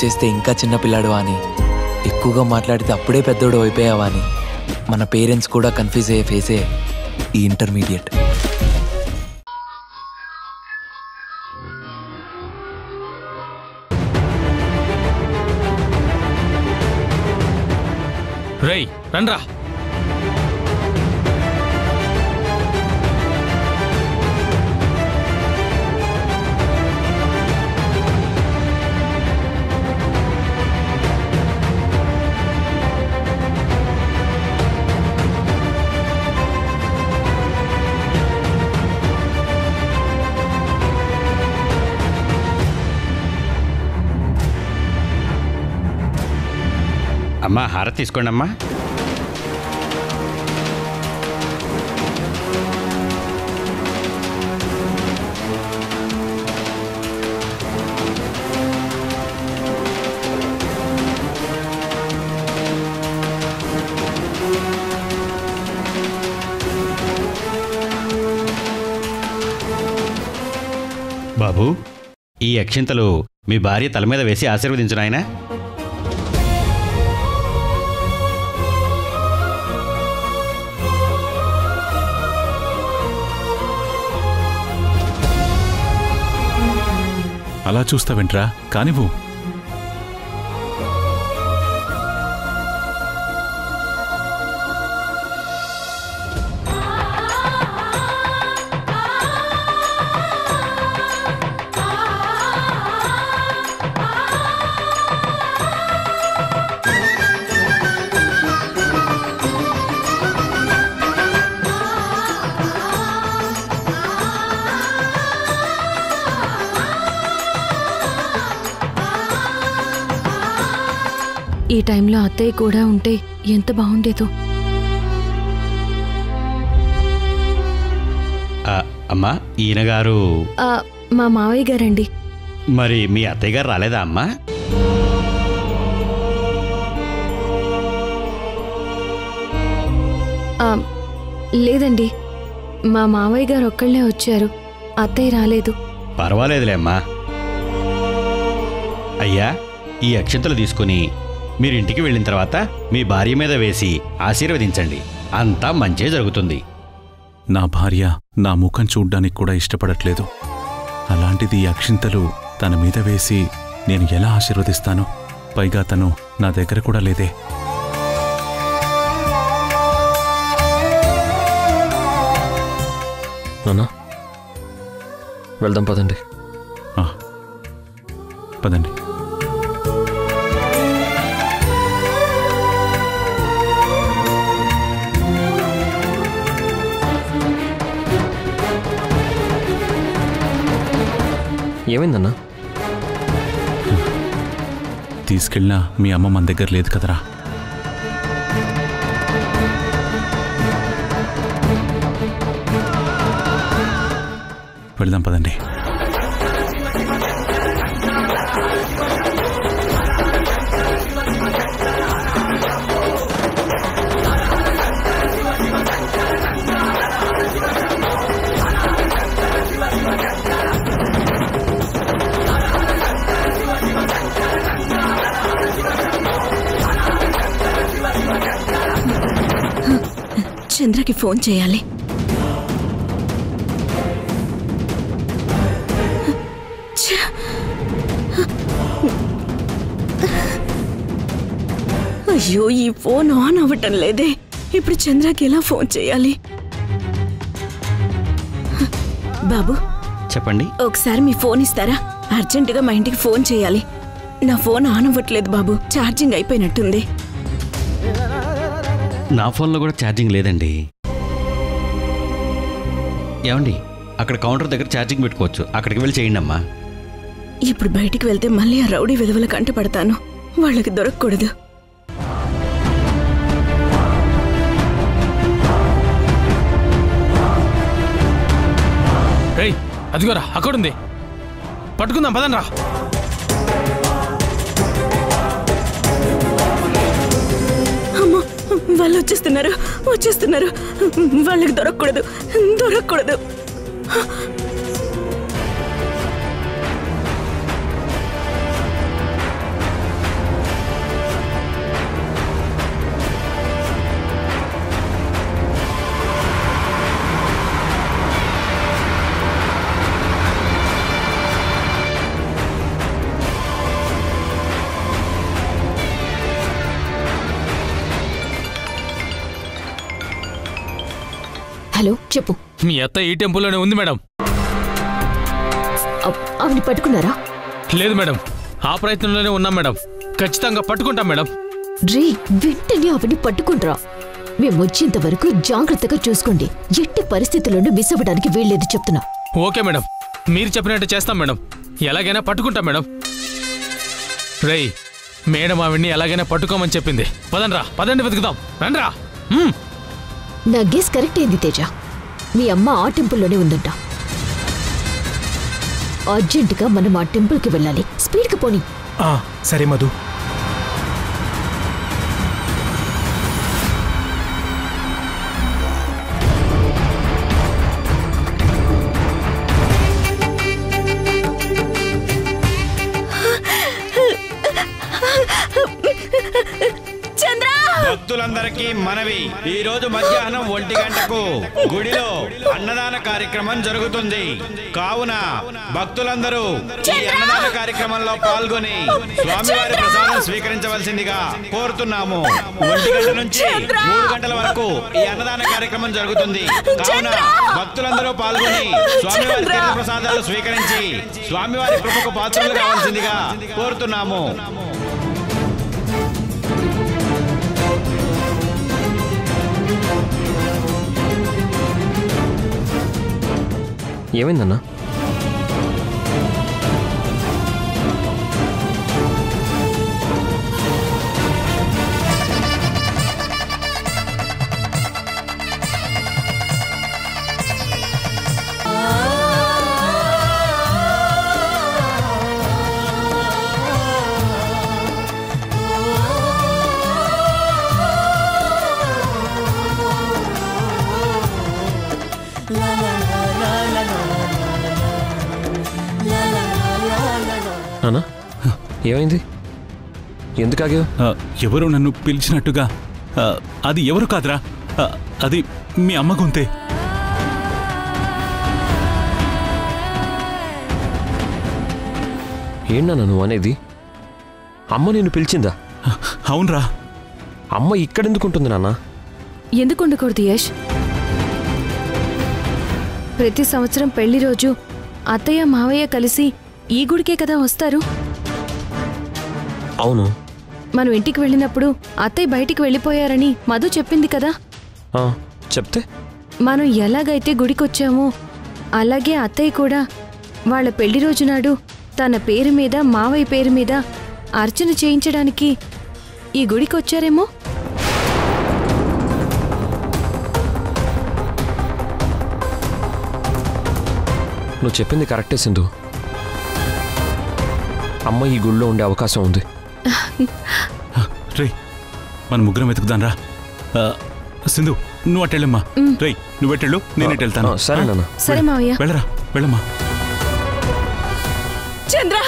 చేస్తే ఇంకా చిన్నపిల్లాడు అని, ఎక్కువగా మాట్లాడితే అప్పుడే పెద్దోడు అయిపోయావా అని మన పేరెంట్స్ కూడా కన్ఫ్యూజ్ అయ్యే ఫేసే ఈ ఇంటర్మీడియట్. రేయ్ రండ్రా. అమ్మా హారతి తీసుకోండి అమ్మా. బాబు, ఈ అక్షింతలు మీ భార్య తల మీద వేసి ఆశీర్వదించు నాయనా. అలా చూస్తావేంట్రా, కానివ్వు. ఈ టైంలో అత్తయ్య కూడా ఉంటే ఎంత బాగుండేదో. అమ్మా, ఈయన గారు మా మావయ్య గారండి. మరి మీ అత్తయ్య గారు రాలేదా అమ్మా? లేదండి, మా మావయ్య గారు ఒక్కళ్ళే వచ్చారు, అత్తయ్య రాలేదు. పర్వాలేదులే అమ్మా. అయ్యా, ఈ అక్షంతలు తీసుకుని మీరింటికి వెళ్ళిన తర్వాత మీ భార్య మీద వేసి ఆశీర్వదించండి. అంతా మంచే జరుగుతుంది. నా భార్య నా ముఖం చూడ్డానికి కూడా ఇష్టపడట్లేదు. అలాంటిది ఈ అక్షింతలు తన మీద వేసి నేను ఎలా ఆశీర్వదిస్తాను? పైగా తను నా దగ్గర కూడా లేదే. నాన్న, వెళ్దాం పదండి. పదండి. ఏమైందన్నా? తీసుకెళ్ళినా మీ అమ్మ మన దగ్గర లేదు కదరా. వెళదాం పదండి. చంద్రకి ఫోన్ చేయాలి. అయ్యో, ఈ ఫోన్ ఆన్ అవ్వటం లేదే. ఇప్పుడు చంద్రకి ఎలా ఫోన్ చేయాలి? బాబు, చెప్పండి. ఒకసారి మీ ఫోన్ ఇస్తారా? అర్జెంటుగా మా ఇంటికి ఫోన్ చేయాలి. నా ఫోన్ ఆన్ అవ్వట్లేదు బాబు, ఛార్జింగ్ అయిపోయినట్టుంది. నా ఫోన్లో కూడా ఛార్జింగ్ లేదండి. ఏమండి, అక్కడ కౌంటర్ దగ్గర ఛార్జింగ్ పెట్టుకోవచ్చు, అక్కడికి వెళ్ళి చేయండి అమ్మా. ఇప్పుడు బయటికి వెళ్తే మళ్ళీ ఆ రౌడీ విధవల కంట పడతాను. వాళ్ళకి దొరకకూడదు. అదిగోరా, అక్కడుంది, పట్టుకుందాం పదనరా. అమ్మో, వాళ్ళు వచ్చేస్తున్నారు. వాళ్ళకి దొరకకూడదు. హలో చెప్పు. మీ అత్త ఈ టెంపుల్లోనే ఉంది మేడం. ఆవిని పట్టుకున్నారా? లేదు మేడం, ఆ ప్రయత్నంలోనే ఉన్నాం మేడం. ఖచ్చితంగా పట్టుకుంటాం మేడం. రే, వెంటనే ఆవిని పట్టుకుంట్రా. మేము వచ్చేంత వరకు జాగ్రత్తగా చూసుకోండి. ఎట్టి పరిస్థితుల్లోనూ మిస్ అవ్వడానికి వీల్లేదు చెప్తున్నా. ఓకే మేడం, మీరు చెప్పినట్టు చేస్తాం మేడం. ఎలాగైనా పట్టుకుంటాం మేడం. రేయ్, మేడం ఆవిడ్ని ఎలాగైనా పట్టుకోమని చెప్పింది. పదండి వెతుకుదాం. రండ్రా. నా గెస్ కరెక్ట్ అయింది తేజ. మీ అమ్మ ఆ టెంపుల్లోనే ఉందంట. అర్జెంటుగా మనం ఆ టెంపుల్కి వెళ్ళాలి. స్పీడ్కి పోనీ. సరే మధు. భక్తులందరికీ మనవి, ఈ రోజు మధ్యాహ్నం 1 గంటకు గుడిలో అన్నదాన కార్యక్రమం జరుగుతుంది. కావున భక్తులందరూ ఈ అన్నదాన కార్యక్రమంలో పాల్గొని స్వామివారి ప్రసాదం స్వీకరించవలసిందిగా కోరుతున్నాము. 1 గంట నుంచి 3 గంటల వరకు ఈ అన్నదాన కార్యక్రమం జరుగుతుంది. కావున భక్తులందరూ పాల్గొని స్వామివారి తీర్థ ప్రసాదాలు స్వీకరించి స్వామివారి కృపకు పాత్రలు కావాల్సిందిగా కోరుతున్నాము. ఏమైందన్నా? నానా, ఏమైంది? ఎందుకు ఆగావు? ఎవరో నన్ను పిలిచినట్టుగా. అది ఎవరు కాదురా, అది మీ అమ్మ గొంతే. ఏంటన్నా నువ్వు అనేది? అమ్మ నిన్ను పిలిచిందా? అవునరా. అమ్మ ఇక్కడెందుకుంటుంది నాన్న? ఎందుకు ఉండకూడదు యష్? ప్రతి సంవత్సరం పెళ్లి రోజు అత్తయ్య మావయ్య కలిసి ఈ గుడికే కదా వస్తారు. అవును. మనం ఇంటికి వెళ్ళినప్పుడు అత్తయ్య బయటికి వెళ్ళిపోయారని మధు చెప్పింది కదా. చెప్తే మనం ఎలాగైతే గుడికొచ్చామో అలాగే అత్తయ్య కూడా వాళ్ళ పెళ్లి రోజు నాడు తన పేరు మీద మావయ్య పేరు మీద అర్చన చేయించడానికి ఈ గుడికొచ్చారేమో. నువ్వు చెప్పింది కరెక్టే సింధు. అమ్మ ఈ గుళ్ళో ఉండే అవకాశం ఉంది. రే, మన ముగ్గురం వెతుకుదాం రా. సింధు, నువ్వు అట్టెళ్ళమ్మా. రే, నువ్వు ఎట్టెళ్ళు, నేను ఎటు వెళ్తాను. సరే నాన్న. సరే మావయ్య. వెళ్ళరా, వెళ్ళమ్మా. చంద్ర